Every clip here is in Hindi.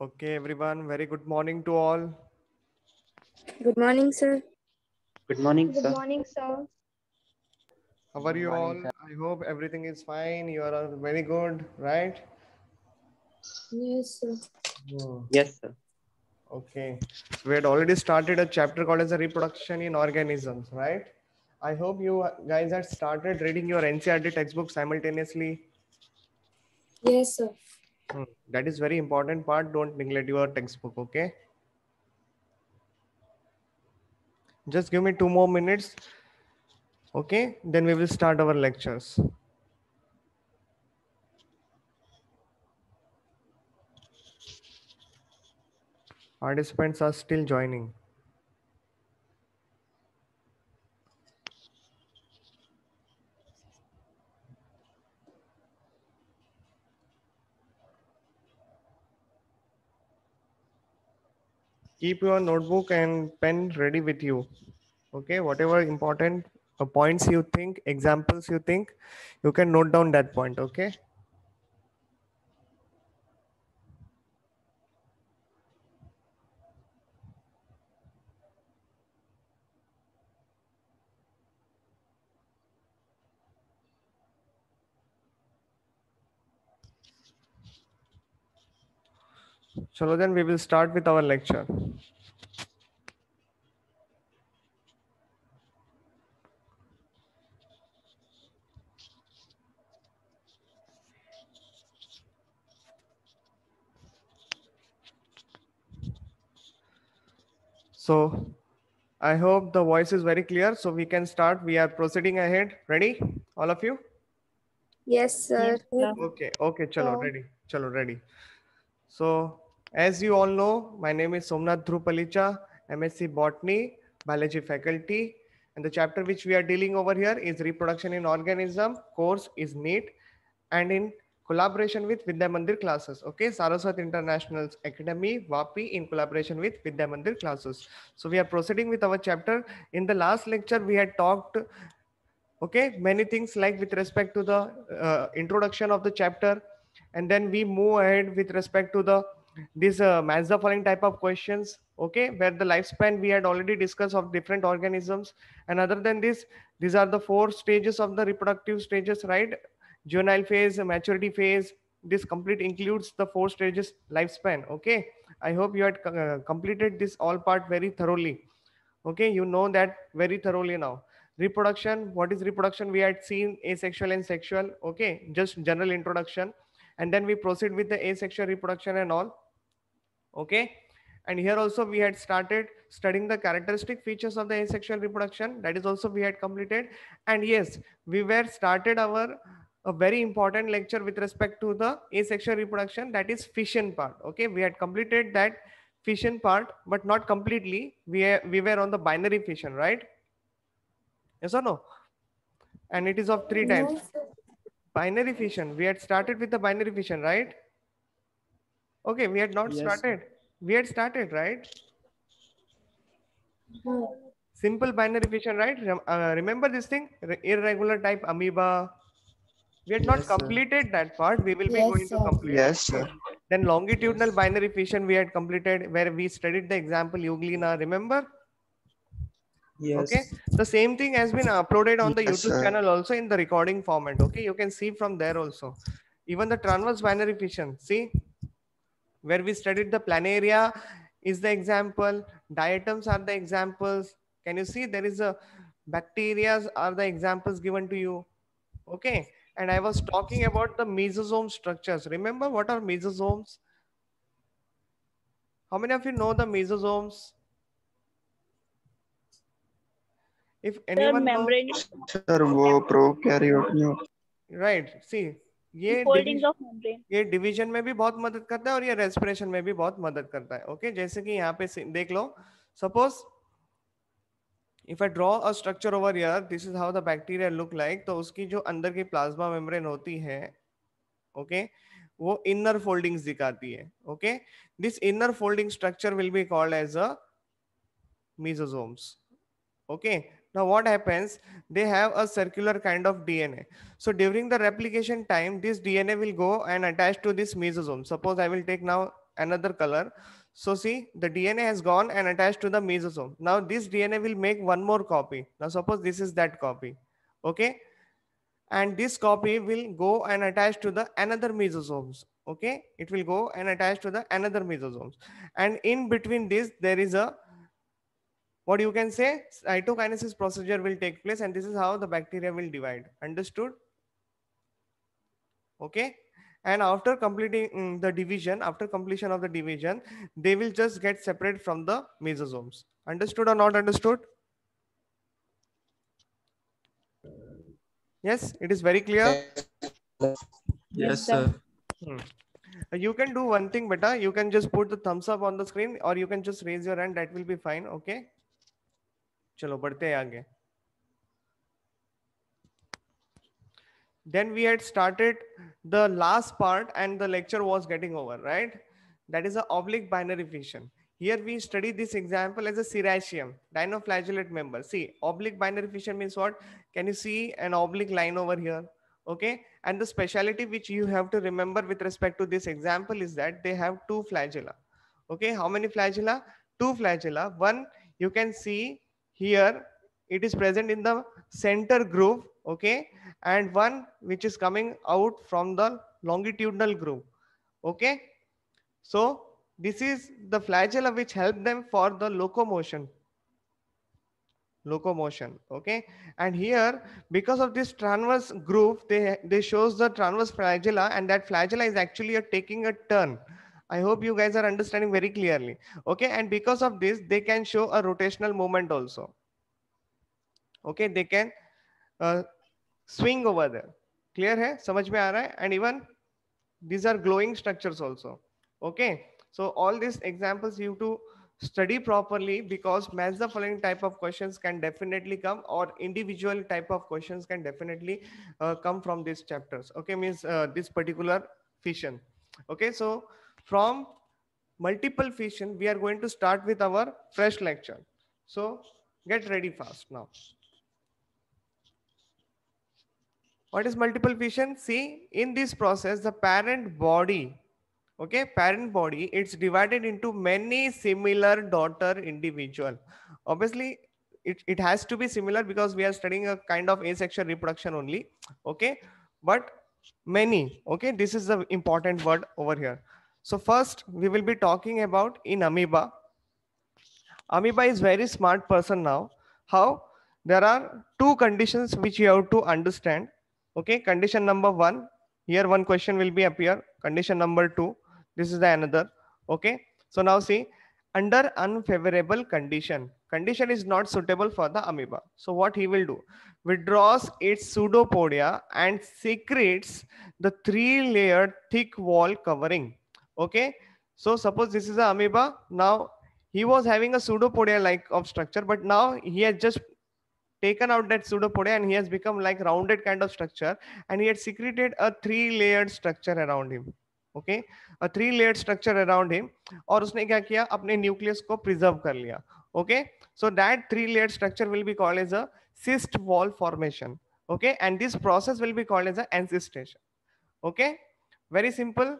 Okay, everyone, very good morning to all. Good morning, sir. Good morning, Good sir. morning, sir. How are Good you all? morning, sir. I hope everything is fine. You are all very good, right? Yes, sir. Hmm. Yes, sir. Okay. We had already started a chapter called as a reproduction in organisms, right? I hope you guys had started reading your NCERT textbook simultaneously. Yes, sir. That is very important part. Don't neglect your textbook, okay? Just give me 2 more minutes, okay? Then we will start our lectures. Participants are still joining. Keep your notebook and pen ready with you. Okay, whatever important points you think, examples you think, you can note down that point. Okay. So then we will start with our lecture. So I hope the voice is very clear. So we can start. We are proceeding ahead. Ready? All of you? Yes, Yes, sir. sir. Okay. Okay. Chalo, So, ready. Chalo, ready. So as you all know, my name is Somnath Dhrupalicha, MSc Botany, Biology faculty. And the chapter which we are dealing over here is reproduction in organism. Course is NEET and in collaboration with Vidya Mandir classes. Okay, Saraswat International Academy, WAPI, in collaboration with Vidya Mandir classes. So we are proceeding with our chapter. In the last lecture, we had talked okay many things like with respect to the introduction of the chapter, and then we move ahead with respect to the this match the following type of questions, okay, where the lifespan we had already discussed of different organisms. And other than this, these are the 4 stages of the reproductive stages, right? Juvenile phase, maturity phase, this complete includes the 4 stages lifespan. Okay, I hope you had completed this all part very thoroughly. Okay, you know that very thoroughly now. Reproduction, what is reproduction? We had seen asexual and sexual. Okay, just general introduction, and then we proceed with the asexual reproduction and all. Okay, and here also we had started studying the characteristic features of the asexual reproduction. That is also we had completed. And yes, we were started our a very important lecture with respect to the asexual reproduction, that is fission part. Okay, we had completed that fission part, but not completely. We were on the binary fission, right? Yes or no? And it is of 3 types. No, sir. Binary fission, we had started with the binary fission, right? Okay, we had not Yes, started. We had started, right? No. Simple binary fission, right? Remember this thing, irregular type amoeba. We had not yes, sir. completed that part. We will be Yes, going to sir. complete. Yes, Okay. sir. Then longitudinal Yes, binary fission we had completed, where we studied the example Euglena. Remember? Okay. yes, The same thing has been uploaded on the yes, YouTube sir. channel also in the recording format. Okay, you can see from there also. Even the transverse binary fission. See, where we studied the planaria is the example, diatoms are the examples. Can you see there is a bacteria are the examples given to you? Okay, and I was talking about the mesosome structures. Remember what are mesosomes? How many of you know the mesosomes? If sir, anyone knows, membrane Sir, वो प्रोकैरियोट में right, see, ये foldings डिवीजन, of membrane. ये डिवीजन में भी बहुत मदद करता है और ये रेस्पिरेशन में भी बहुत मदद करता है. ओके, जैसे कि यहाँ पे देख लो, suppose if I draw a structure over here, this is how the bacteria look like. तो उसकी जो अंदर की प्लाज्मा मेम्ब्रेन होती है, okay, वो inner foldings दिखाती है. Okay, this inner folding structure will be called as a mesosomes. Okay, now what happens? They have a circular kind of DNA. So during the replication time, this DNA will go and attach to this mesosome. Suppose I will take now another color. So see, the DNA has gone and attached to the mesosome. Now this DNA will make one more copy. Now suppose this is that copy. Okay. And this copy will go and attach to the another mesosomes. Okay. It will go and attach to the another mesosomes. And in between this, there is a, what you can say, cytokinesis procedure will take place, and this is how the bacteria will divide. Understood? Okay. And after completing the division, after completion of the division, they will just get separate from the mesosomes. Understood or not understood? Yes, it is very clear. Yes, sir. You can do one thing, beta. You can just put the thumbs up on the screen, or you can just raise your hand. That will be fine. Okay. चलो बढ़ते हैं आगे. Then we had started the last part and the lecture was getting over, right? That is a oblique binary fission. Here we study this example as a serraceum, dinoflagellate member. See, oblique binary fission means what? Can you see an oblique line over here? Okay. And the speciality which you have to remember with respect to this example is that they have two flagella. Okay. How many flagella? Two flagella. One you can see here, it is present in the center groove. Okay. And one which is coming out from the longitudinal groove. Okay. So this is the flagella which help them for the locomotion. Okay. And here, because of this transverse groove, they shows the transverse flagella, and that flagella is actually taking a turn. I hope you guys are understanding very clearly. Okay. And because of this, they can show a rotational movement also. Okay. They can swing over there. Clear hai? Samajh mein aa raha hai? And even these are glowing structures also. Okay. So all these examples you have to study properly, because match the following type of questions can definitely come, or individual type of questions can definitely come from these chapters. Okay. Means this particular fission. Okay. So from multiple fission, we are going to start with our fresh lecture. So get ready fast now. What is multiple fission? See, in this process, the parent body, okay, parent body, it's divided into many similar daughter individual. Obviously, it has to be similar because we are studying a kind of asexual reproduction only. Okay, but many. Okay, this is the important word over here. So first, we will be talking about in amoeba. Amoeba is very smart person now. How? There are two conditions which you have to understand. Okay, condition number one, here one question will be appear. Condition number two, this is the another. Okay, so now see, under unfavorable condition is not suitable for the amoeba. So what he will do? Withdraws its pseudopodia and secretes the 3-layered thick wall covering. Okay, so suppose this is the amoeba. Now he was having a pseudopodia like of structure, but now he has just taken out that pseudopodia and he has become like rounded kind of structure, and he had secreted a 3-layered structure around him. Okay, a 3-layered structure around him, और उसने क्या किया? अपने nucleus को preserve कर लिया. Okay, so that 3-layered structure will be called as a cyst wall formation. Okay, and this process will be called as a encystation. Okay, very simple.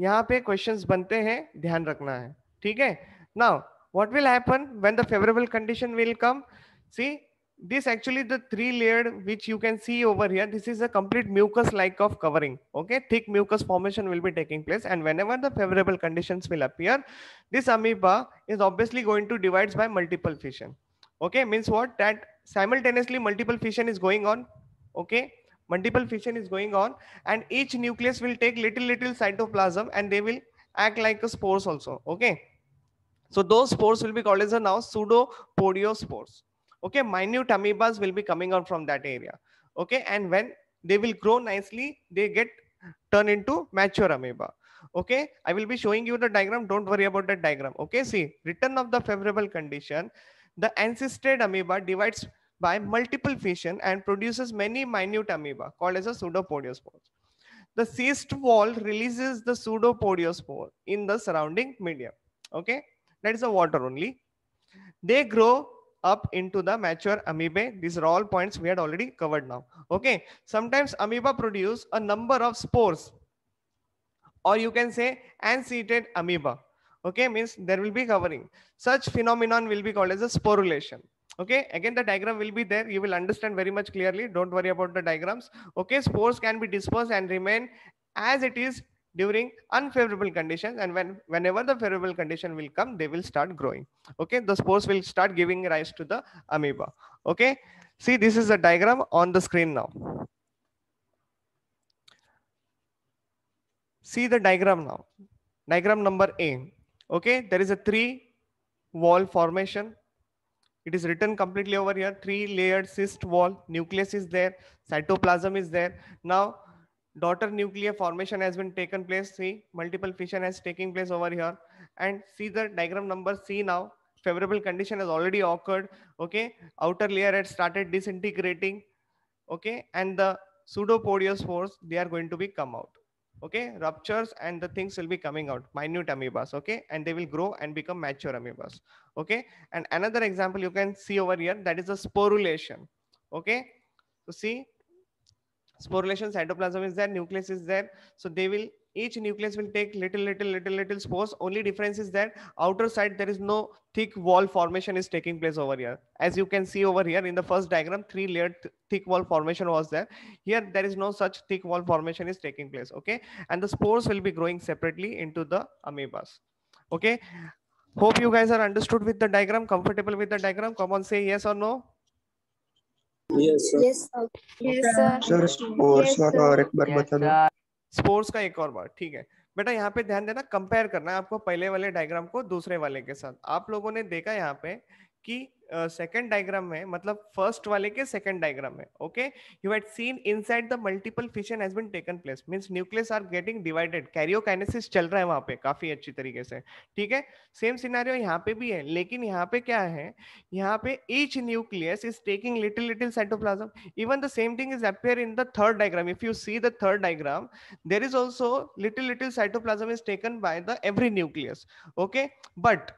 यहाँ पे questions बनते हैं, ध्यान रखना है. ठीक है? Now, what will happen when the favorable condition will come? See, this actually the 3-layered which you can see over here, this is a complete mucus like of covering. Okay, thick mucus formation will be taking place, and whenever the favorable conditions will appear, this amoeba is obviously going to divide by multiple fission. Okay, means what? That simultaneously multiple fission is going on. Okay, multiple fission is going on, and each nucleus will take little cytoplasm, and they will act like a spores also. Okay, so those spores will be called as a now pseudopodiospores. Okay, minute amoebas will be coming out from that area. Okay, and when they will grow nicely, they get turned into mature amoeba. Okay, I will be showing you the diagram. Don't worry about that diagram. Okay, see, return of the favorable condition, the encysted amoeba divides by multiple fission and produces many minute amoeba called as a pseudopodiospores. The cyst wall releases the pseudopodiospore in the surrounding medium. Okay, that is the water only. They grow up into the mature amoeba. These are all points we had already covered now. Okay, sometimes amoeba produce a number of spores. or you can say unseated amoeba. Okay, means there will be covering. Such phenomenon will be called as a sporulation. Okay, again the diagram will be there, you will understand very much clearly, don't worry about the diagrams. Okay, spores can be dispersed and remain as it is during unfavorable conditions, and whenever the favorable condition will come, they will start growing. Okay, the spores will start giving rise to the amoeba. Okay, see, this is a diagram on the screen now. See the diagram now. Diagram number A. Okay, there is a 3-wall formation. It is written completely over here. 3-layered cyst wall. Nucleus is there. Cytoplasm is there. Now, daughter nuclear formation has been taken place. See, multiple fission has taken place over here. And see the diagram number C now. Favorable condition has already occurred. Okay, outer layer had started disintegrating. Okay, and the pseudopodiospores, they are going to be come out. Okay, ruptures and the things will be coming out, minute amoebas. Okay, and they will grow and become mature amoebas. Okay, and another example you can see over here, that is a sporulation. Okay, so see, sporulation, cytoplasm is there, nucleus is there, so they will, each nucleus will take little spores. Only difference is that outer side there is no thick wall formation is taking place over here. As you can see over here in the first diagram, 3-layered thick wall formation was there. Here there is no such thick wall formation is taking place. Okay, and the spores will be growing separately into the amoebas. Okay, hope you guys are understood with the diagram, comfortable with the diagram. Come on, say yes or no. Yes, sir. Yes, sir. Yes, sir. Sir spores का और एक बार बता दो. स्पोर्ट्स का एक और बार, ठीक है बेटा, यहाँ पे ध्यान देना, कंपेयर करना है आपको पहले वाले डायग्राम को दूसरे वाले के साथ. आप लोगों ने देखा यहाँ पे कि सेकंड डायग्राम में, मतलब फर्स्ट वाले के सेकंड डायग्राम में, okay, you had seen inside the multiple fission has been taken place, means nucleus are getting divided, karyokinesis चल रहा है वहां पे काफी अच्छी तरीके से. ठीक है, सेम सिनेरियो यहाँ पे भी है, लेकिन यहाँ पे क्या है, यहाँ पे each nucleus is taking little cytoplasm. Even the same thing is appear in the third diagram. If you see the third diagram, there is also little cytoplasm is taken by the every nucleus. Okay, but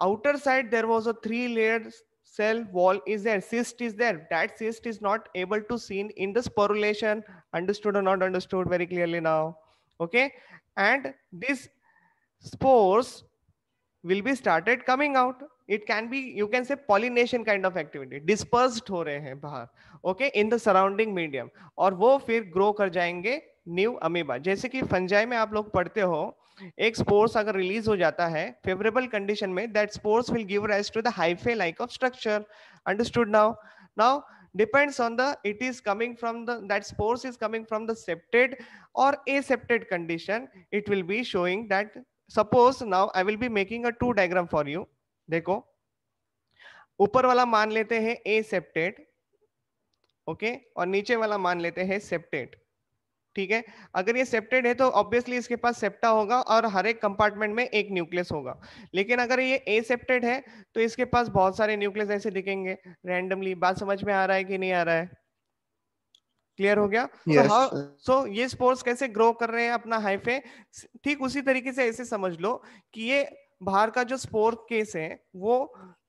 outer side there was a 3-layered cell wall is there, cyst is there. That cyst is not able to seen in the sporulation. Understood or not understood? Very clearly now. Okay, and these spores will be started coming out. It can be, you can say, pollination kind of activity, dispersed हो रहे हैं बाहर, okay, in the surrounding medium, और वो फिर grow कर जाएंगे न्यू अमीबा. जैसे कि फंजाई में आप लोग पढ़ते हो, एक स्पोर्स अगर रिलीज हो जाता है फेवरेबल कंडीशन में, that spores will give rise to the hyphae like of structure. Understood now? Now depends on the, it is coming from the, that spores is coming from the septate or aseptate condition. It will be showing that, suppose now I will be making a 2 diagram for you. देखो, ऊपर वाला मान लेते हैं aseptate, ओके, और नीचे वाला मान लेते हैं septate. ठीक है, अगर ये सेप्टेड है तो ऑब्वियसली इसके पास सेप्टा होगा और हर एक कंपार्टमेंट में एक न्यूक्लियस होगा. लेकिन अगर ये एसेप्टेड है तो इसके पास बहुत सारे न्यूक्लियस ऐसे दिखेंगे रैंडमली. बात समझ में आ रहा है कि नहीं आ रहा है? क्लियर हो गया? सो ये स्पोर्स कैसे ग्रो कर रहे हैं अपना हाइफे, ठीक उसी तरीके से ऐसे समझ लो कि ये बाहर का जो स्पोर केस है वो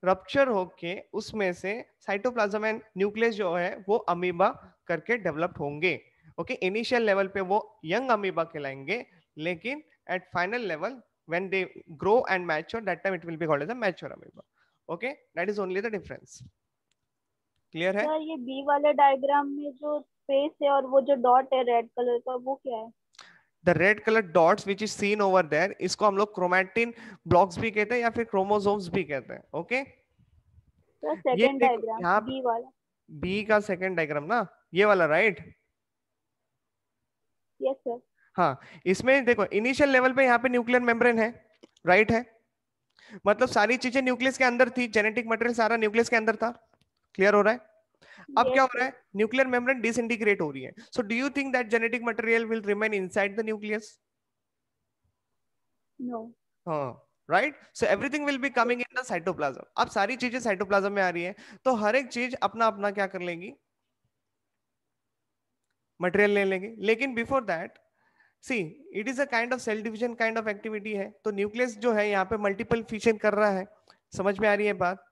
रप्चर होके उसमें से साइटोप्लाज्म एंड न्यूक्लियस जो है वो अमीबा करके डेवलप होंगे. ओके, इनिशियल लेवल पे वो यंग अमीबा कहलाएंगे, लेकिन at final level when they grow and mature, that time it will be called as a mature amoeba. Okay, that is only the difference. Clear है? सर, ये बी वाले डायग्राम में जो स्पेस है और वो जो डॉट है रेड कलर का, वो क्या है? The red colour dots which is seen over there, इसको हम लोग क्रोमैटिन ब्लॉक्स भी कहते हैं या फिर क्रोमोसोम्स भी कहते हैं. Okay, sir second diagram b वाला, बी का सेकंड डायग्राम ना, ये वाला, राइट? Yes sir. हाँ, इसमें देखो इनिशियल लेवल पे यहाँ पे न्यूक्लियर मेम्ब्रेन है, राइट है, मतलब सारी चीजें न्यूक्लियस के अंदर थी, जेनेटिक मटेरियल सारा न्यूक्लियस के अंदर था. क्लियर हो रहा है? अब क्या हो रहा है, न्यूक्लियर मेम्ब्रेन डिसइंटीग्रेट हो रही है. So do you think that genetic material will remain inside the nucleus? No. हाँ, right. So everything will be coming in the cytoplasm. अब सारी चीजें साइटोप्लाज्म में आ रही है तो हर एक चीज अपना अपना क्या कर लेगी, मटेरियल ले लेंगे. लेकिन before that, see, it is a kind of cell division kind of activity है. तो न्यूक्लियस जो है यहाँ पे मल्टीपल फिशन कर रहा है. समझ में आ रही है बात?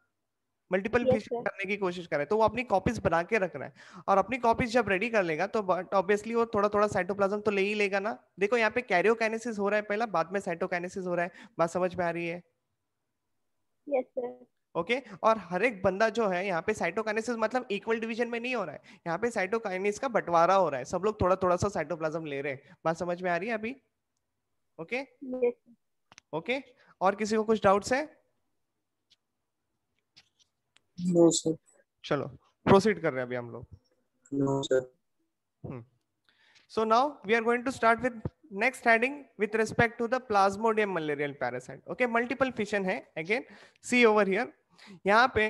Multiple Yes, fission sir. करने की कोशिश कर रहा है, तो वो अपनी कॉपीज बना के रख रहा है, और अपनी कॉपीज जब रेडी कर लेगा तो ऑब्वियसली वो थोड़ा थोड़ा साइटोप्लाज्म तो ले ही लेगा ना। देखो यहाँ पे कैरियोकाइनेसिस हो रहा है पहला, बाद में साइटोकाइनेसिस हो रहा है, बात समझ में आ रही है? Yes, sir. ओके और हर एक बंदा जो है यहाँ पे साइटोकाइनेसिस मतलब इक्वल डिवीजन में नहीं हो रहा है, यहाँ पे साइटोकाइनेसिस का बंटवारा हो रहा है, सब लोग थोड़ा थोड़ा सा साइटोप्लाज्म ले रहे हैं, बात समझ में आ रही है अभी? Okay Yes, sir. ओके और किसी को कुछ डाउट्स है? No sir. चलो प्रोसीड कर रहे हैं अभी हम लोग। No sir. So now we are going to start with next heading with respect to the Plasmodium malarial parasite. Okay, multiple fission है again. See over here. यहाँ पे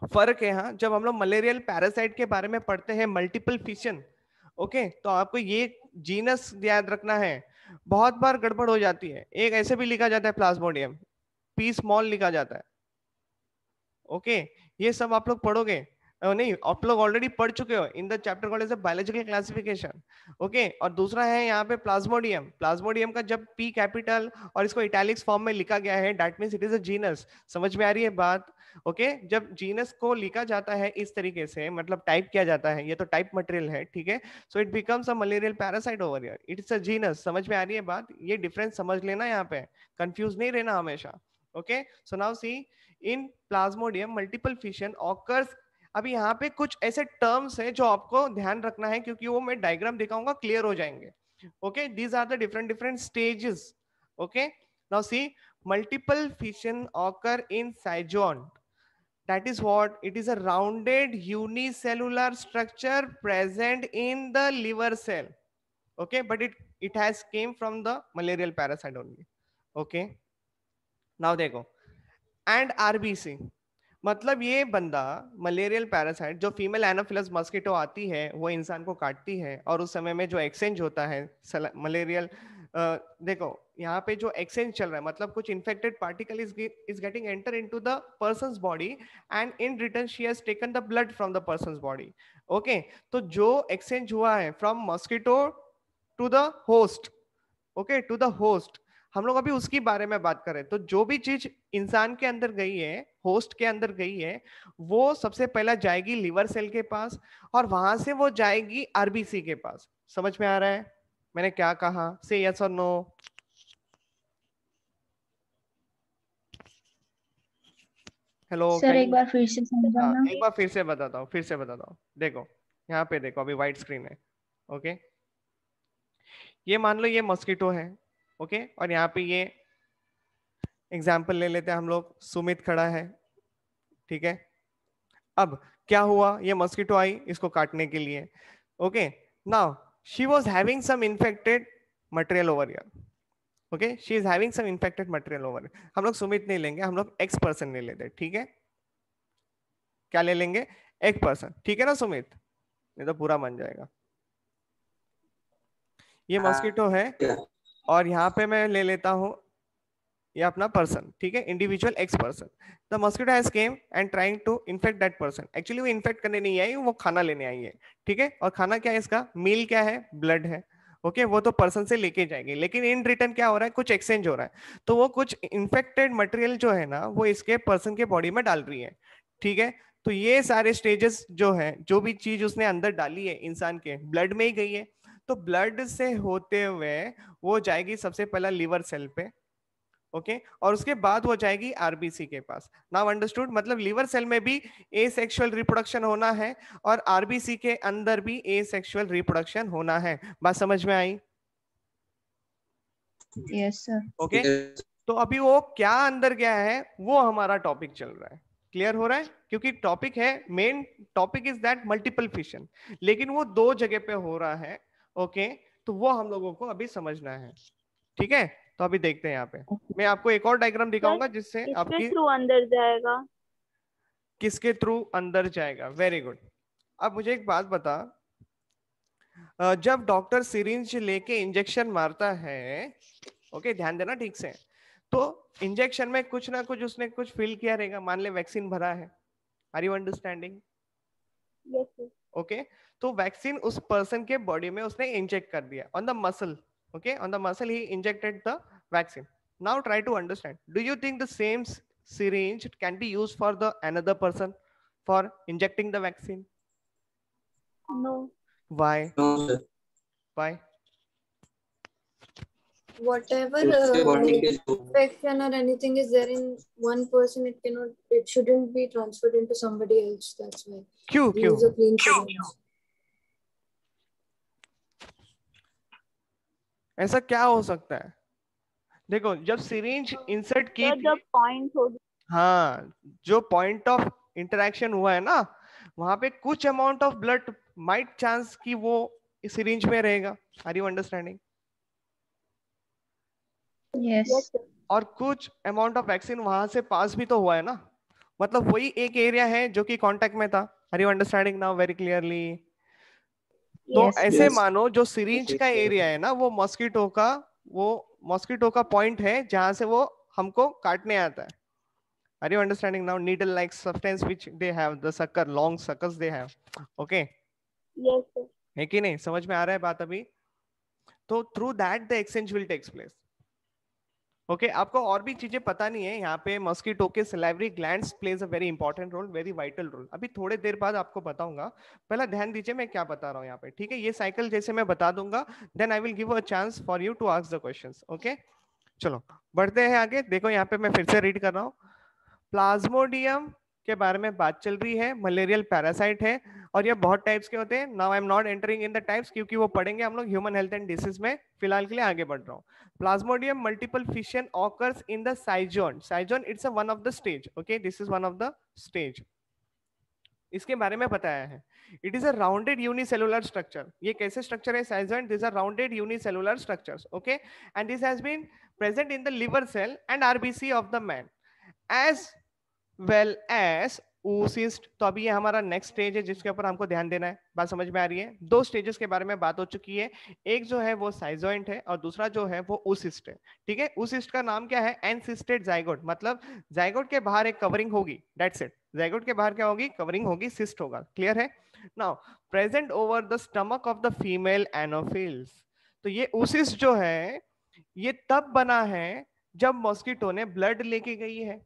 फर्क है, हाँ जब हम लोग मलेरियल पैरासाइट के बारे में पढ़ते हैं मल्टीपल फिशन, ओके तो आपको ये जीनस याद रखना है, बहुत बार गड़बड़ हो जाती है, एक ऐसे भी लिखा जाता है प्लाज्मोडियम, पी स्मॉल लिखा जाता है, ओके ये सब आप लोग पढ़ोगे नहीं, आप लोग ऑलरेडी पढ़ चुके हो in the chapter called as a biological classification, okay और दूसरा है यहाँ पे प्लाज्मोडियम, प्लाज्मोडियम का जब पी कैपिटल और इसको इटैलिक्स फॉर्म में लिखा गया है that means it is a genus, समझ में आ रही है बात? ओके जब जीनस को लिखा जाता है इस तरीके से, मतलब टाइप किया जाता है, ये तो टाइप मटेरियल है, ठीक है, so it becomes a malarial parasite over here, it's a genus, समझ में आ रही है बात? ये डिफरेंस समझ लेना, यहाँ पे कंफ्यूज नहीं रहना हमेशा, ओके सो नाउ सी इन प्लाज्मोडियम मल्टीपल फिशन ऑकर्स। अभी यहाँ पे कुछ ऐसे टर्म्स हैं जो आपको ध्यान रखना है, क्योंकि वो मैं डायग्राम दिखाऊंगा, क्लियर हो जाएंगे, okay these are the different different stages, okay now see multiple fission occur in साइजोन, that is what it is, a rounded unicellular structure present in the liver cell, okay but it has came from the malarial parasite only, okay now देखो एंड आरबीसी, मतलब ये बंदा मलेरियल पैरासाइट जो फीमेल एनोफिलस मस्किटो आती है वो इंसान को काटती है, और उस समय में जो एक्सचेंज होता है मलेरियल, देखो यहाँ पे जो एक्सचेंज चल रहा है मतलब कुछ infected particle is getting enter into the person's body and in return she has taken the blood from the person's body, okay तो जो एक्सचेंज हुआ है from mosquito to the host, okay to the host, हम लोग अभी उसकी बारे में बात करें, तो जो भी चीज इंसान के अंदर गई है, होस्ट के अंदर गई है, वो सबसे पहला जाएगी लिवर सेल के पास, और वहां से वो जाएगी आरबीसी के पास, समझ में आ रहा है मैंने क्या कहा? से यस और नो? हेलो सर एक बार फिर से समझाना। एक बार फिर से बताता हूँ, फिर से बताता हूँ, देखो यहाँ पे देखो अभी व्हाइट स्क्रीन है, ओके ये मान लो ये मस्कीटो है, ओके और यहाँ पे ये एग्जाम्पल ले लेते हैं हम लोग, सुमित खड़ा है, ठीक है अब क्या हुआ, ये मस्कीटो आई इसको काटने के लिए, okay now she was having some infected material over here, okay she is having some infected material over, हम लोग सुमित नहीं लेंगे, हम लोग एक्स पर्सन ले लेते, ठीक है क्या ले लेंगे? एक पर्सन, ठीक है ना सुमित, नहीं तो पूरा बन जाएगा, ये मस्कीटो है और यहाँ पे मैं ले लेता हूँ ये अपना पर्सन, ठीक है individual x person, the mosquito has came and trying to infect that person, actually वो इन्फेक्ट करने नहीं आई, वो खाना लेने आई है, ठीक है और खाना क्या है इसका? मील क्या है? ब्लड है, ओके वो तो पर्सन से लेके जाएंगे, लेकिन इन रिटर्न क्या हो रहा है? कुछ एक्सचेंज हो रहा है, तो वो कुछ इन्फेक्टेड मटेरियल जो है ना वो इसके पर्सन के बॉडी में डाल रही है, ठीक है तो ये सारे स्टेजेस जो है, जो भी चीज उसने अंदर डाली है इंसान के ब्लड में ही गई है, तो ब्लड से होते हुए वो जाएगी सबसे पहला लिवर सेल पे, ओके और उसके बाद वो जाएगी आरबीसी के पास, नाउ अंडरस्टूड, मतलब लिवर सेल में भी एसेक्सुअल रिप्रोडक्शन होना है और आरबीसी के अंदर भी एसेक्सुअल रिप्रोडक्शन होना है, बात समझ में आई? Yes sir. ओके तो अभी वो क्या अंदर गया है वो हमारा टॉपिक चल रहा है, क्लियर हो रहा है? क्योंकि टॉपिक है, main topic is that multiple fission, लेकिन वो दो जगह पे हो रहा है, ओके तो वो हम लोगों को अभी समझना है, ठीक है तो अभी देखते हैं यहाँ पे मैं आपको एक और डायग्राम दिखाऊंगा जिससे आपकी किसके थ्रू अंदर जाएगा? किसके थ्रू अंदर जाएगा, वेरी गुड। अब मुझे एक बात बता, जब डॉक्टर सिरिंज लेके इंजेक्शन मारता है, ओके ध्यान देना ठीक से, तो इंजेक्शन में कुछ ना कुछ उसने कुछ फिल किया रहेगा, मान ले वैक्सीन भरा है, are you understanding? Yes sir. Okay तो वैक्सीन उस पर्सन के बॉडी में उसने इंजेक्ट कर दिया on the muscle, okay on the muscle he injected the vaccine, now try to understand, do you think the syringe can be used for the another person for injecting the vaccine? No. Why? No, sir. Why? Whatever उससे body के जो infection or anything is there in one person, it shouldn't be transferred into somebody else. That's why क्यों we क्यों? use a clean syringe. ऐसा क्या हो सकता है? देखो जब सिरिंज इंसर्ट की सर थी, जब पॉइंट होगी, हाँ, जो पॉइंट ऑफ इंटरेक्शन हुआ है ना, वहां पे कुछ amount of blood might chance कि वो सिरिंज में रहेगा. Are you understanding? Yes. Yes sir, और कुछ अमाउंट ऑफ वैक्सीन वहां से पास भी तो हुआ है ना, मतलब वही एक एरिया है जो कि कांटेक्ट में था. Are you understanding now very clearly? तो Yes. ऐसे Yes. मानो जो सिरिंज का एरिया है ना, वो मॉस्किटो का पॉइंट है जहां से वो हमको काटने आता है. Are you understanding now? Needle like substance which they have, the sucker, long suckers they have. Okay? Yes sir, है कि नहीं? समझ में आ रहा है बात अभी? तो through that the exchange will takes place. Okay, आपको और भी चीजें पता नहीं है यहाँ पे. मस्कीटो के salivary glands plays a very important role, very vital role. अभी थोड़े देर बाद आपको बताऊंगा. पहला ध्यान दीजिए मैं क्या बता रहा हूँ यहाँ पे, ठीक है? ये साइकिल जैसे मैं बता दूंगा, then I will give a chance for you to ask the questions. Okay, चलो बढ़ते हैं आगे. देखो यहाँ पे मैं फिर से रीड कर रहा हूँ. प्लाज्मोडियम के बारे में बात चल रही है. मलेरियल पैरासाइट है और ये बहुत टाइप्स के होते हैं. Now I am not entering in the types क्योंकि वो पढ़ेंगे हम लोग ह्यूमन हेल्थ एंड डिसीज में. फिलहाल के लिए आगे बढ़ रहा हूँ. Plasmodium multiple fission occurs in the साइजोन. साइजोन it's one of the stage. Okay, this is one of the stage. इसके बारे में बताया है. It is a rounded unicellular structure. ये कैसे स्ट्रक्चर है साइजोन? This are rounded unicellular structures. Okay, and this has been present in the liver cell and RBC of the man as well as oocyst. तो अभी ये हमारा नेक्स्ट स्टेज है जिसके ऊपर हमको ध्यान देना है. बात समझ में आ रही है? दो स्टेजेस के बारे में बात हो चुकी है. एक जो है वो साइजोइंट है और दूसरा जो है वो oocyst है. ठीक है, oocyst का नाम क्या है? एनसिस्टेड जाइगोट. मतलब जाइगोट के बाहर एक कवरिंग होगी, दैट्स इट. जाइगोट के बाहर क्या होगी? कवरिंग होगी, सिस्ट होगा. क्लियर है? Now present over the stomach of the female Anopheles. तो ये oocyst जो है ये तब बना है जब मॉस्किटो ने ब्लड लेके गई है.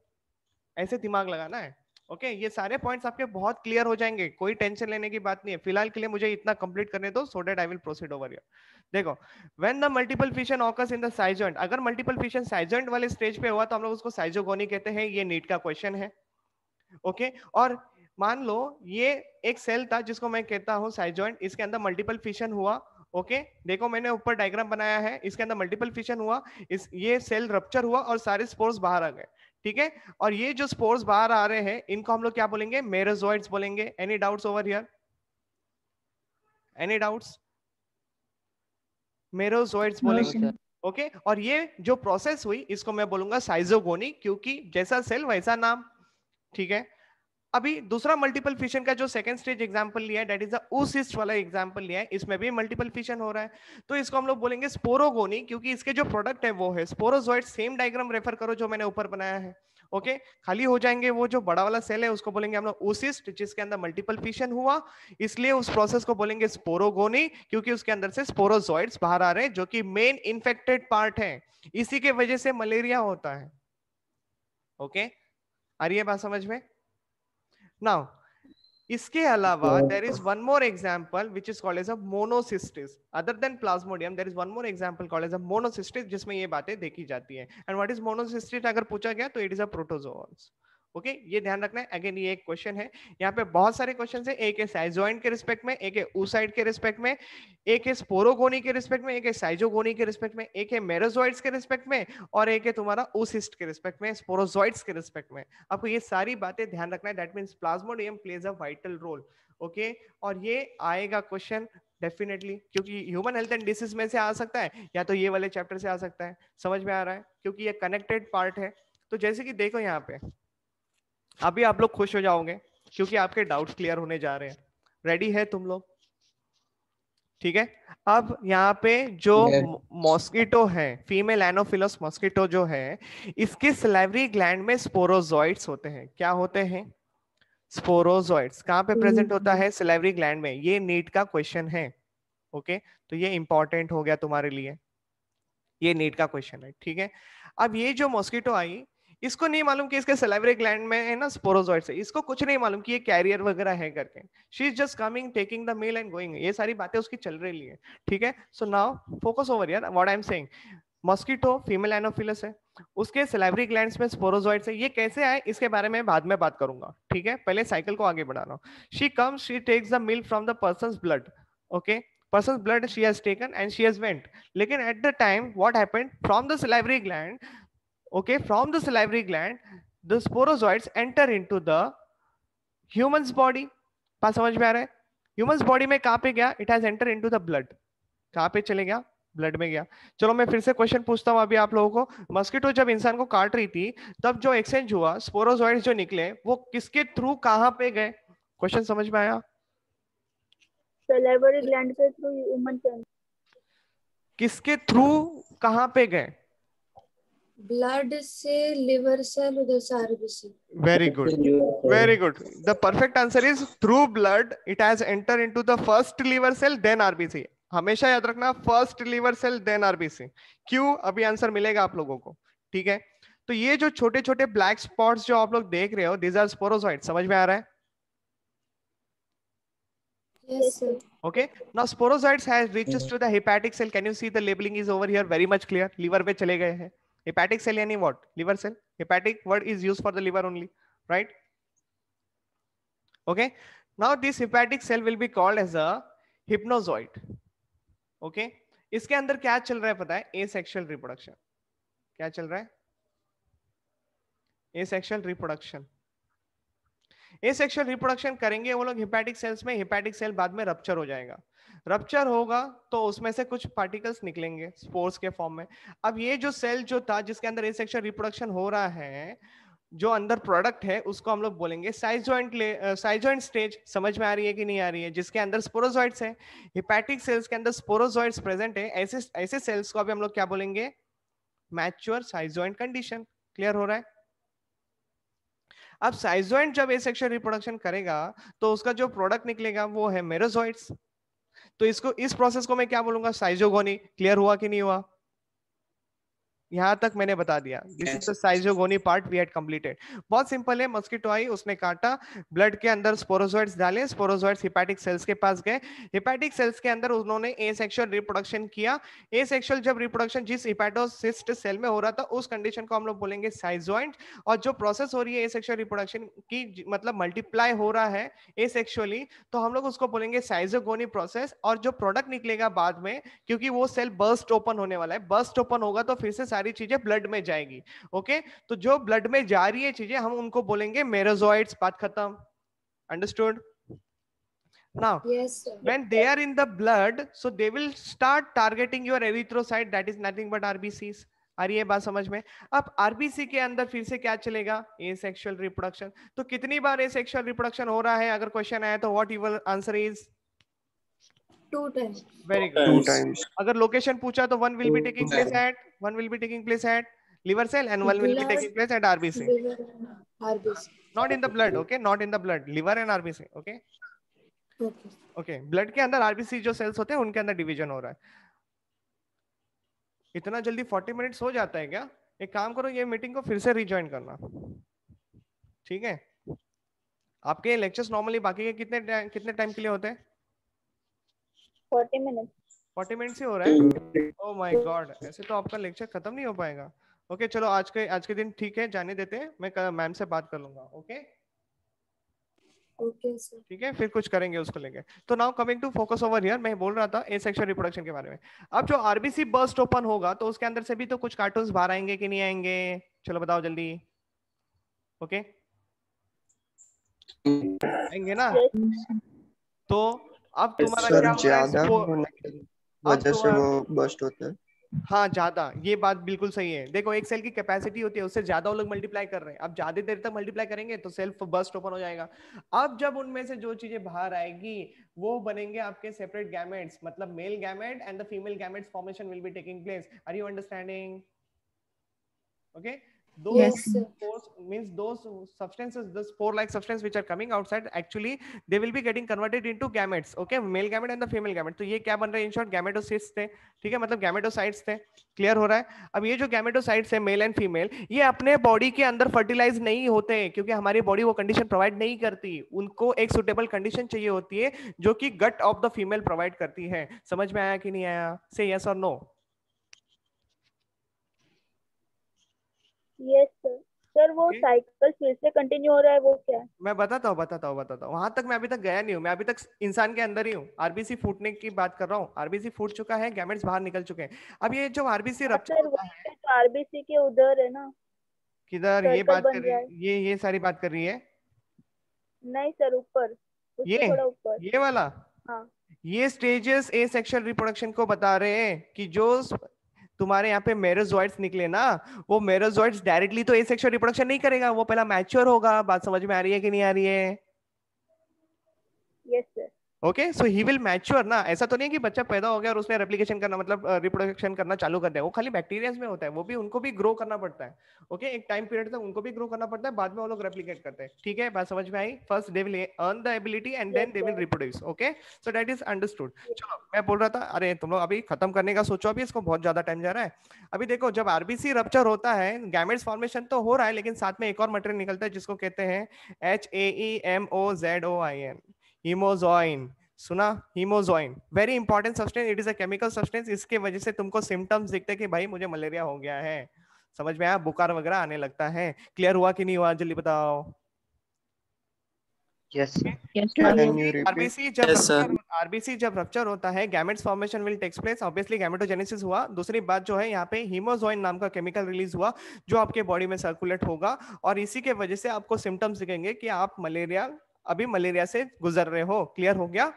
ऐसे दिमाग लगाना है. ओके, ये सारे पॉइंट्स आपके बहुत क्लियर हो जाएंगे, कोई टेंशन लेने की बात नहीं है. फिलहाल के लिए मुझे इतना कंप्लीट करने दो so that I will proceed over here. देखो, when the multiple fission occurs in the schizont, अगर मल्टीपल फिशन साइजोइंट वाले स्टेज पे हुआ तो हम लोग उसको साइजोगोनी कहते हैं. ये नीट का क्वेश्चन है. ओके, और मान लो ये एक सेल था जिसको मैं कहता हूं साइजोइंट, इसके अंदर मल्टीपल फिशन हुआ. ओके, देखो मैंने ऊपर डायग्राम बनाया है, इसके अंदर मल्टीपल फिशन हुआ, ये सेल रप्चर हुआ और सारे स्पोर्स बाहर आ गए. ठीक है, और ये जो स्पोर्स बाहर आ रहे हैं इनको हम लोग क्या बोलेंगे? मेरोजोइड्स बोलेंगे. Any doubts over here? Any doubts? Merozoites No, बोलेंगे. sir. ओके, और ये जो प्रोसेस हुई इसको मैं बोलूंगा साइजोगोनी, क्योंकि जैसा सेल वैसा नाम. ठीक है, अभी दूसरा मल्टीपल फिशन का जो सेकंड स्टेज एग्जांपल लिया है, दैट इज द oocyst वाला एग्जांपल लिया है, इसमें भी मल्टीपल फिशन हो रहा है. तो इसको हम लोग बोलेंगे स्पोरोगोनी, क्योंकि इसके जो प्रोडक्ट है वो है स्पोरोजोइड. सेम डायग्राम रेफर करो जो मैंने ऊपर बनाया है. ओके, खाली हो जाएंगे वो जो बड़ा वाला सेल है उसको बोलेंगे हम लोग oocyst, जिसके अंदर मल्टीपल फिशन हुआ, इसलिए उस प्रोसेस को बोलेंगे स्पोरोगोनी, क्योंकि उसके अंदर से स्पोरोजोइड्स बाहर आ रहे हैं जो कि मेन इन्फेक्टेड पार्ट है. इसी के वजह से मलेरिया होता है. ओके, आ रही है बात समझ में? नाउ इसके अलावा there is one more example which is called as a monocystis. Other than plasmodium there is one more example called as a monocystis जिसमें ये बातें देखी जाती है. And what is monocystis अगर पूछा गया तो it is a protozoans. Okay, ये ध्यान रखना है. अगेन ये एक क्वेश्चन है. यहाँ पे बहुत सारे क्वेश्चन है. एक है साइजोइंट के रिस्पेक्ट में, एक है oocyte के रिस्पेक्ट में, एक है स्पोरोगोनी के रिस्पेक्ट में, एक है साइजोगोनी के रिस्पेक्ट में, एक है मेरोजोइड्स के रिस्पेक्ट में, और एक है तुम्हारा oocyst के रिस्पेक्ट में, स्पोरोजोइड्स के रिस्पेक्ट में. आपको ये सारी बातें ध्यान रखना है. That means plasmodium plays a vital role. Okay, और ये आएगा क्वेश्चन डेफिनेटली, क्योंकि ह्यूमन हेल्थ एंड डिसीज में से आ सकता है या तो ये वाले चैप्टर से आ सकता है. समझ में आ रहा है? क्योंकि ये कनेक्टेड पार्ट है. तो जैसे कि देखो यहाँ पे अभी आप लोग खुश हो जाओगे क्योंकि आपके डाउट्स क्लियर होने जा रहे हैं. रेडी है तुम लोग? ठीक है, अब यहाँ पे जो मॉस्किटो है, फीमेल एनोफिलस मॉस्किटो जो है, इसके सलाइवरी ग्लैंड में स्पोरोजोइड्स होते हैं. क्या होते हैं? स्पोरोजोइड्स. कहाँ पे प्रेजेंट होता है? सलाइवरी ग्लैंड में. ये नीट का क्वेश्चन है. ओके, तो ये इंपॉर्टेंट हो गया तुम्हारे लिए, ये नीट का क्वेश्चन है. ठीक है, अब ये जो मॉस्किटो आई इसको नहीं मालूम कि इसके सलाइवरी ग्लैंड में है ना स्पोरोजोइड्स है, इसको कुछ नहीं मालूम कि ये कैरियर वगैरह है करके, she is just coming taking the meal and going, ये सारी बातें उसकी चल रही है, ठीक है। सो नाउ फोकस ओवर यार what I am saying. Mosquito female anopheles है, उसके सलाइवरी ग्लैंड्स में स्पोरोजोइड्स है, ये कैसे आए इसके बारे में बाद में बात करूंगा, ठीक है, पहले साइकिल को आगे बढ़ा रहा हूं। She comes, she takes the milk from the person's blood, okay, person's blood she has taken and she has went, लेकिन at the time what happened from the salivary gland, okay, from the salivary gland the sporozoites enter into the human's body। बात समझ में आ रहा है? ह्यूमंस बॉडी में कहां पे गया? It has enter into the blood, कहां पे चले गया? ब्लड में गया। चलो मैं फिर से क्वेश्चन पूछता हूं अभी आप लोगों को, मस्किटो जब इंसान को काट रही थी तब जो एक्सचेंज हुआ, स्पोरोजोइड्स जो निकले वो किसके थ्रू कहां पे गए? क्वेश्चन समझ में आया? सलाइवरी ग्लैंड के थ्रू ह्यूमन के अंदर। किसके थ्रू कहां पे गए? ब्लड से लिवर सेल, उधर से RBC. Very good. Very good. The perfect answer is through blood it has entered into the first liver cell then RBC। हमेशा याद रखना first liver cell then RBC। क्यों? अभी आंसर मिलेगा आप लोगों को, ठीक है। तो ये जो छोटे छोटे ब्लैक स्पॉट्स जो आप लोग देख रहे हो, these are sporozoites, समझ में आ रहा है? Yes, sir. Okay. Now sporozoites has reaches to the hepatic cell. Can you see the labeling is over here? Very much clear. Liver पे चले गए हैं। Hepatic cell यानी what? Liver cell. Hepatic word is used for the liver only, right? Okay. Now this hepatic cell will be called as a hypnozoite. Okay. इसके अंदर क्या चल रहा है पता है? Asexual reproduction. क्या चल रहा है? Asexual reproduction. एसेक्सुअल रिप्रोडक्शन करेंगे वो लोग हिपैटिक सेल्स में, हिपैटिक सेल बाद में रप्चर हो जाएगा, रप्चर होगा तो उसमें से कुछ पार्टिकल्स निकलेंगे स्पोर्स के फॉर्म में। अब ये जो सेल जो था जिसके अंदर एसेक्सुअल रिप्रोडक्शन हो रहा है, जो अंदर प्रोडक्ट है उसको हम लोग बोलेंगे साइजोइंट स्टेज। समझ में आ रही है कि नहीं आ रही है? जिसके अंदर स्पोरोजोइड्स है, हिपैटिक सेल्स के अंदर स्पोरोजोइड्स प्रेजेंट है, ऐसे ऐसे सेल्स को अभी हम लोग क्या बोलेंगे? Mature साइजोइंट condition. क्लियर हो रहा है? अब साइजोइंट जब एसेक्सुअल रिप्रोडक्शन करेगा तो उसका जो प्रोडक्ट निकलेगा वो है मेरोजोइट्स। तो इसको, इस प्रोसेस को मैं क्या बोलूंगा? साइजोगोनी। क्लियर हुआ कि नहीं हुआ? यहां तक मैंने बता दिया। This is the schizogony part we had completed. बहुत सिंपल है, मस्किटो आई, उसने काटा, ब्लड के अंदर स्पोरोजोइड्स डाले, स्पोरोजोइड्स हिपैटिक सेल्स के पास गए, हिपैटिक सेल्स के अंदर उन्होंने एसेक्सुअल रिप्रोडक्शन किया। एसेक्सुअल जब रिप्रोडक्शन जिस हिपैटोसिस्ट सेल में हो रहा था उस कंडीशन को हम लोग बोलेंगे साइजोइंट। और जो प्रोसेस हो रही है एसेक्सुअल रिप्रोडक्शन की, मतलब मल्टीप्लाई हो रहा है एसेक्सुअली, तो हम लोग उसको बोलेंगे साइजोगोनी प्रोसेस। और जो प्रोडक्ट निकलेगा बाद में, क्योंकि वो सेल बर्स्ट ओपन होने वाला है, बर्स्ट ओपन होगा तो फिर से सारी चीजें ब्लड में जाएगी। ओके, तो जो ब्लड में जा रही है चीजें हम उनको बोलेंगे मेरोजोइट्स। बात खत्म। Understood? Now, Yes, sir. when they are in the blood, so they will start targeting your erythrocyte, that is nothing but RBCs। आ रही है बात समझ में? अब आरबीसी के अंदर फिर से क्या चलेगा? Asexual reproduction. तो कितनी बार एसेक्सुअल रिप्रोडक्शन हो रहा है? अगर क्वेश्चन आया तो what your answer is? 2 times. Very good. 2 times. अगर लोकेशन पूछा तो one will be taking place at liver cell and one will be Blood, taking place at RBC, liver, RBC. not in the blood, okay, not in the blood, liver and RBC, okay, Okay. okay, blood के अंदर RBC जो cells होते हैं उनके अंदर डिवीजन हो रहा है। इतना जल्दी 40 मिनट्स हो जाता है क्या? एक काम करो, ये मीटिंग को फिर से रिज्वाइन करना, ठीक है? आपके लेक्चर्स नॉर्मली बाकी के कितने टाइम के लिए होते हैं? 40 मिनट्स। 40 मिनट्स ही हो रहा है? ओह माय गॉड, ऐसे तो आपका लेक्चर खत्म नहीं हो पाएगा। ओके चलो आज के दिन ठीक है, जाने देते हैं, मैं मैम से बात कर लूंगा। Okay Okay, sir. ठीक है, फिर कुछ करेंगे उसको लेके। तो now coming to focus over here, मैं बोल रहा था एसेक्सुअल रिप्रोडक्शन के बारे में। अब जो आरबीसी बर्स्ट ओपन होगा तो उसके अंदर से भी तो कुछ कार्टून्स बाहर आएंगे कि नहीं आएंगे? चलो बताओ जल्दी। ओके आएंगे ना? तो अब तुम्हारा क्या सर हो रहा है? ज्यादा होने की वजह से वो बस्ट होता है। हाँ ज्यादा, ये बात बिल्कुल सही है। देखो एक सेल की कैपेसिटी होती है, उससे ज्यादा वो लोग मल्टीप्लाई कर रहे हैं। अब ज्यादा देर तक मल्टीप्लाई करेंगे तो सेल्फ बर्स्ट ओपन हो जाएगा। अब जब उनमें से जो चीजें बाहर आएगी वो बनेंगे आपके सेपरेट गैमेट्स, मतलब male gamete and the female gametes formation will be taking place. Are you understanding? Okay, those Yes, sir. spores means those substances, the spore like substance which are coming outside, actually they will be getting converted into gametes. Okay, male gamete and the female gamete. तो ये क्या बन रहा है? इन शॉर्ट गैमेटोसिस्ट थे, ठीक है, मतलब गैमेटोसाइट्स थे. क्लियर हो रहा है? अब ये जो गैमेटोसाइट्स है मेल एंड फीमेल, ये अपने बॉडी के अंदर फर्टिलाइज नहीं होते क्योंकि हमारी बॉडी वो कंडीशन प्रोवाइड नहीं करती. उनको एक सुटेबल कंडीशन चाहिए होती है जो कि gut of the female provide करती है. समझ में आया कि नहीं आया? से यस और नो. Yes sir. सर वो Okay. साइकिल फिर से कंटिन्यू हो रहा है, वो क्या है? मैं बताता हूँ. वहां तक मैं अभी तक गया नहीं हूँ. मैं अभी तक इंसान के अंदर ही हूँ. आरबीसी फूटने की बात कर रहा हूँ. आरबीसी फूट चुका है, गैमेट्स बाहर निकल चुके हैं. अब ये जो आरबीसी रप्चर सर होता वहीं है, पे तो आरबीसी के उधर है ना, किधर ये सर्कल बात बन कर रही रहा है? है. ये सारी बात कर रही है. नहीं सर, ऊपर, उससे ये थोड़ा ऊपर. ये वाला, हाँ. ये स्टेजेस ए सेक्सुअल रिप्रोडक्शन को बता रहे हैं कि जो तुम्हारे यहाँ पे मेरोजॉइड्स निकले ना, वो मेरोजॉइड्स डायरेक्टली तो ए सेक्सुअल रिप्रोडक्शन नहीं करेगा, वो पहला मैच्योर होगा. बात समझ में आ रही है कि नहीं आ रही है? Yes sir. Okay, so he will mature ना. ऐसा तो नहीं कि बच्चा पैदा हो गया और उसने रेप्लिकेशन करना मतलब रिप्रोडक्शन करना चालू कर दिया. वो खाली बैक्टीरिया में होता है, वो भी उनको भी ग्रो करना पड़ता है. ओके, एक टाइम पीरियड तक उनको भी ग्रो करना पड़ता है, बाद में वो लोग रेप्लिकेट करते हैं. ठीक है, बात समझ में आई? First they will earn the ability and then they will reproduce. Okay, so that is understood. चलो, मैं बोल रहा था, अरे तुम लोग अभी खत्म करने का सोचो, अभी इसको बहुत ज्यादा टाइम जा रहा है. अभी देखो, जब आरबीसी रप्चर होता है, गैमेट्स फॉर्मेशन तो हो रहा है, लेकिन साथ में एक और मटेरियल निकलता है जिसको कहते हैं HAEMOZOIN, हीमोजॉइन. सुना? Haemozoin, very important substance. It is a chemical substance. इसके वजह से तुमको सिम्टम्स दिखते हैं कि भाई मुझे मलेरिया हो गया है. समझ में आया? बुखार वगैरह आने लगता है. क्लियर हुआ कि नहीं हुआ? जल्दी बताओ. Yes, sir. Yes, Can sir. you repeat? RBC जब रप्चर होता है, gametes formation will takes place. Obviously gametogenesis हुआ. दूसरी बात जो है, यहाँ पे हीमोजॉइन नाम का केमिकल रिलीज हुआ जो आपके बॉडी में सर्कुलेट होगा, और इसी के वजह से आपको सिम्टम्स दिखेंगे कि आप मलेरिया से गुजर रहे हो. क्लियर हो गया?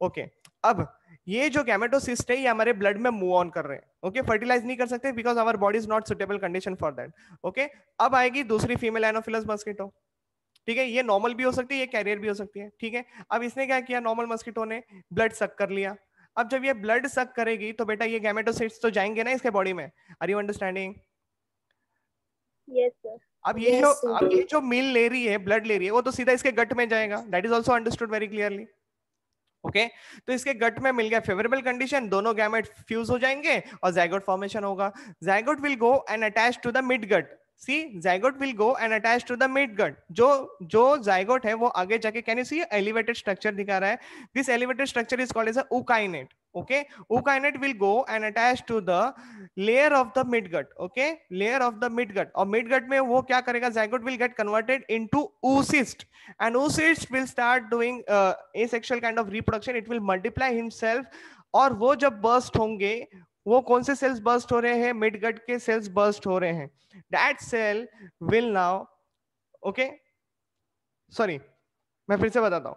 ओके, अब ये जो गैमेटोसिस्ट है, ये हमारे ब्लड में मूव ऑन कर रहे हैं. ओके, फर्टिलाइज नहीं कर सकते because our body is not suitable condition for that. Okay, अब आएगी दूसरी फीमेल एनोफिलस मस्कीटो. ठीक है, ये नॉर्मल भी हो सकती है, ये कैरियर भी हो सकती है. ठीक है, अब इसने क्या किया? नॉर्मल मस्कीटो ने ब्लड सक कर लिया. अब जब ये ब्लड सक करेगी तो बेटा ये गैमेटोसिट्स तो जाएंगे ना इसके बॉडी में. Are you understanding? Yes sir. अब Yes, sir. ये जो मील ले रही है, ब्लड ले रही है, वो तो सीधा इसके गट में जाएगा. That is also understood very clearly. Okay, तो इसके गट में मिल गया फेवरेबल कंडीशन, दोनों गैमेट फ्यूज हो जाएंगे और जाइगोट फॉर्मेशन होगा. Zygote will go and attach to the mid gut. See, zygote will go and attach to the mid gut. जो जाइगोट है वो आगे जाके, can you see elevated structure दिखा रहा है. This elevated structure is called as a ookinete. Okay, ookinete will go and attach to the layer of the midgut. Okay, layer of the midgut. और midgut में वो क्या करेगा? Zygote will get converted into oocyst, and oocyst will start doing asexual kind of reproduction. It will multiply himself. और वो जब burst होंगे, वो कौन से सेल्स बर्स्ट हो रहे हैं? midgut के सेल्स बर्स्ट हो रहे हैं. That cell will now, okay, sorry, मैं फिर से बताता हूँ.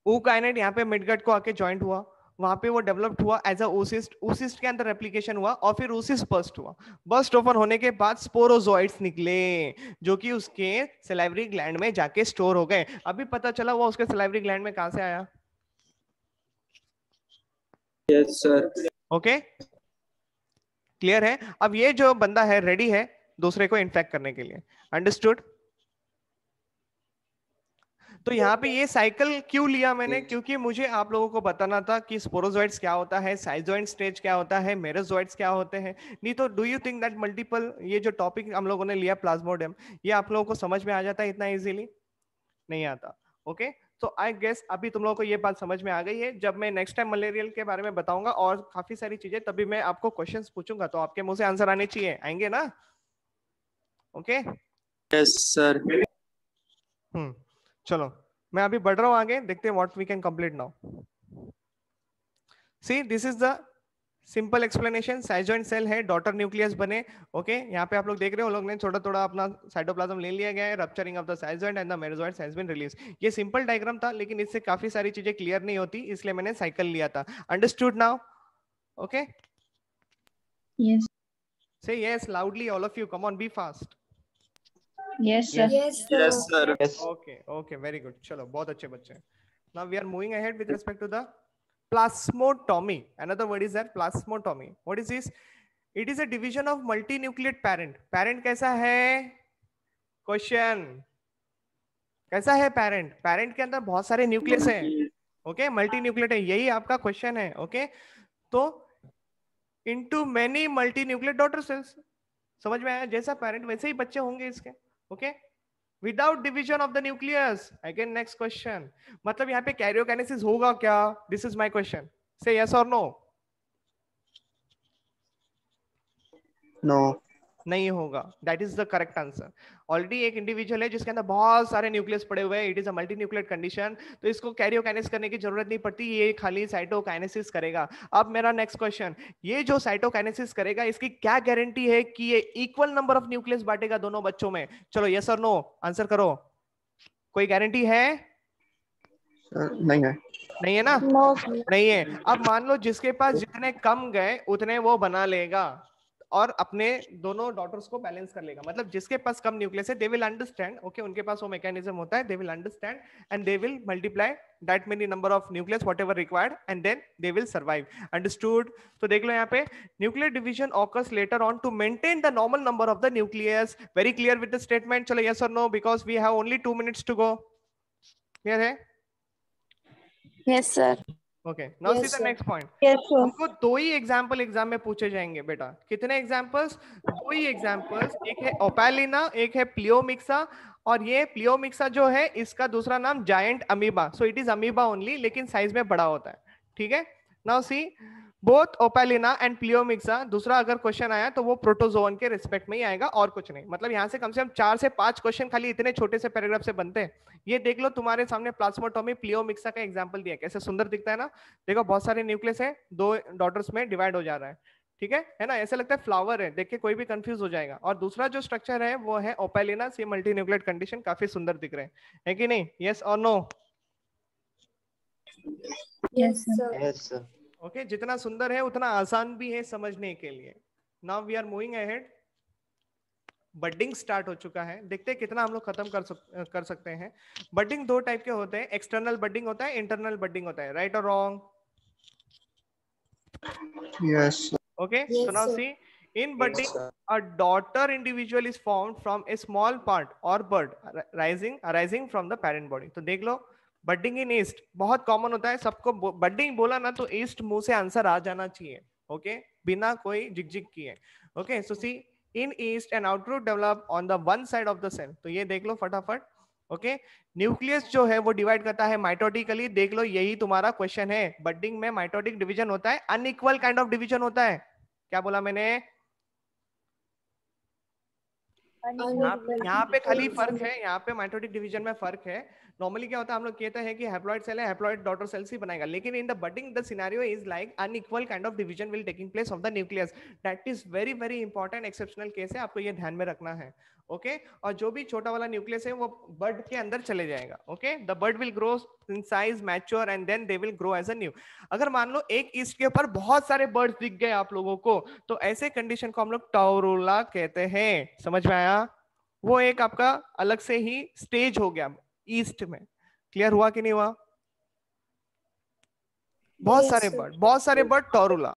ookinete यहाँ पे midgut को आके ज्वाइंट हुआ, वहां पे वो डेवलप्ड हुआ एज अ oocyst. oocyst के अंदर रेप्लिकेशन हुआ और फिर oocyst बर्स्ट हुआ. बर्स्ट ओपन होने के बाद स्पोरोजोइड्स निकले जो कि उसके सलाइवरी ग्लैंड में जाके स्टोर हो गए. अभी पता चला वो उसके सलाइवरी ग्लैंड में कहां से आया? Yes sir. ओके, क्लियर है? अब ये जो बंदा है रेडी है दूसरे को इन्फेक्ट करने के लिए. अंडरस्टूड? तो यहाँ पे ये साइकिल क्यों लिया मैंने? क्योंकि मुझे आप लोगों को बताना था कि स्पोरोजोइड्स क्या होता है, साइजोइड स्टेज क्या होता है, मेरोजोइड्स क्या होते हैं. नहीं तो do you think that multiple, ये जो टॉपिक हम लोगों ने लिया प्लाज्मोडियम, ये आप लोगों को समझ में आ जाता है? इतना इजीली नहीं आता. ओके, तो आई गेस अभी तुम लोगों को ये बात समझ में आ गई है. जब मैं नेक्स्ट टाइम मलेरियल के बारे में बताऊंगा और काफी सारी चीजें, तभी मैं आपको क्वेश्चंस पूछूंगा, तो आपके मुंह से आंसर आने चाहिए. आएंगे ना? Okay, yes sir. चलो मैं अभी बढ़ रहा हूं आगे, देखते हैं what we can complete now. See, this is the simple explanation. Schizoid cell है, डॉटर न्यूक्लियस बने. ओके, यहाँ पे आप लोग देख रहे हो, लोग ने थोड़ा थोड़ा अपना साइटोप्लाज्म ले लिया गया है. Rupturing of the schizoid and the merozoites has been release. ये सिंपल डायग्राम था, लेकिन इससे काफी सारी चीजें क्लियर नहीं होती, इसलिए मैंने साइकिल लिया था. Understood now? Okay, Yes. Say yes loudly all of you. Come on, be fast. Yes, sir. Yes, sir. Yes sir. Yes. Okay, very good. चलो, बहुत अच्छे बच्चे. Now we are moving ahead with respect to the plasmotomy. Another word is that plasmotomy. What is this? It is a division of multi nucleate parent. Parent कैसा है? क्वेश्चन कैसा है पैरेंट? पैरेंट के अंदर बहुत सारे न्यूक्लियस हैं. ओके, मल्टी न्यूक्लियेट है, यही आपका क्वेश्चन है. ओके, तो into many multi nucleate daughter cells. समझ में आया? जैसा पैरेंट वैसे ही बच्चे होंगे इसके. Okay, without division of the nucleus. Again next question, मतलब यहाँ पे कैरियोकाइनेसिस होगा क्या? This is my question. से यस और नो? नो. नहीं होगा. That is the correct answer. Already एक इंडिविजुअल है जिसके अंदर बहुत सारे न्यूक्लियस पड़े हुए हैं. It is a multi nucleate condition, तो इसको कैरियोकाइनेसिस करने की जरूरत नहीं पड़ती, ये खाली साइटोकाइनेसिस करेगा. अब मेरा नेक्स्ट क्वेश्चन, ये जो साइटोकाइनेसिस करेगा इसकी क्या गारंटी है कि ये इक्वल नंबर ऑफ न्यूक्लियस बांटेगा दोनों बच्चों में? चलो यस और नो आंसर करो. कोई गारंटी है? नहीं है. नहीं है ना? नो. नहीं है. अब मान लो जिसके पास जितने कम गए उतने वो बना लेगा और अपने दोनों डॉटर्स को बैलेंस कर लेगा. मतलब जिसके पास कम न्यूक्लियस है दे विल अंडरस्टैंड. ओके, उनके पास वो मैकेनिज्म होता है, they will understand and they will multiply that many number of nucleus whatever required and then they will survive. Understood? तो देख लो यहाँ पे, nuclear division occurs later on to maintain the normal number of the nucleus. Very clear with the statement? चलो यस और no, because we have only 2 minutes to go. Clear है? Yes sir. Okay, now see Yes, the sir. Next point. Yes sir. हमको 2 ही एग्जाम्पल एग्जाम में पूछे जाएंगे बेटा. कितने एग्जाम्पल्स? 2 ही एग्जाम्पल्स. एक है ओपैलिना, एक है प्लियोमिक्सा. और ये प्लियोमिक्सा जो है इसका दूसरा नाम giant amoeba. So it is amoeba only, लेकिन साइज में बड़ा होता है. ठीक है, नाउ सी बोथ ओपैलिना एंड प्लियोमिक्सा. दूसरा अगर क्वेश्चन आया तो वो प्रोटोजोन के रिस्पेक्ट में ही आएगा और कुछ नहीं. मतलब यहाँ से कम 4 से 5 क्वेश्चन खाली इतने छोटे से पैराग्राफ से बनते हैं. ये देख लो, तुम्हारे सामने प्लाज्मोटोमी प्लियोमिक्सा का एग्जांपल दिया, कैसे सुंदर दिखता है ना. देखो बहुत सारे न्यूक्लियस है, 2 डॉटर्स में डिवाइड हो जा रहा है. ठीक है ना? ऐसा लगता है फ्लावर है, देख के कोई भी कंफ्यूज हो जाएगा. और दूसरा जो स्ट्रक्चर है वो है ओपैलिना. ये मल्टी न्यूक्लियेट कंडीशन काफी सुंदर दिख रहे हैं, है कि नहीं? यस और no? Yes, sir. Yes sir. Okay, जितना सुंदर है उतना आसान भी है समझने के लिए. Now we are moving ahead. Budding start हो चुका है. देखते हैं कितना हम लोग खत्म कर सकते हैं. बडिंग 2 टाइप के होते हैं. एक्सटर्नल बडिंग होता है, इंटरनल बडिंग होता है. राइट और wrong? Yes. Okay, Yes, so now sir. see, in budding a daughter individual is formed from a small part or bud arising from the parent body. तो देख लो, बडिंग इन ईस्ट बहुत कॉमन होता है. सबको बडिंग बोला ना तो ईस्ट मुंह से आंसर आ जाना चाहिए. ओके, बिना कोई झिकझिक किए. Okay, so see in yeast and outgrowth develop on the one side of the cell. तो ये देख लो फटाफट. ओके, न्यूक्लियस जो है वो डिवाइड करता है माइटोटिकली. देख लो, यही तुम्हारा क्वेश्चन है. बडिंग में माइटोटिक डिवीजन होता है, अनइक्वल काइंड ऑफ डिवीजन होता है. क्या बोला मैंने? यहाँ पे खाली फर्क है, यहाँ पे माइटोटिक डिवीजन में फर्क है. नॉर्मली क्या होता है, हम लोग कहते हैं कि हैप्लॉइड सेल है, हैप्लॉइड डॉटर सेल्स ही बनाएगा. लेकिन in the budding the scenario is like unequal kind of division will taking place of the nucleus. That is very very important exceptional case है, आपको ये ध्यान में रखना है. ओके, और जो भी छोटा वाला न्यूक्लियस है वो बड के अंदर चले जाएगा. Okay, the bud will grow in size, mature and then they will grow as a new. अगर मान लो एक ईस्ट के ऊपर बहुत सारे बर्ड्स दिख गए आप लोगों को, तो ऐसे कंडीशन को हम लोग टॉरूला कहते हैं. समझ में आया? वो एक आपका अलग से ही स्टेज हो गया ईस्ट में. क्लियर हुआ कि नहीं हुआ? बहुत Yes, सारे sir. बर्ड टॉरूला.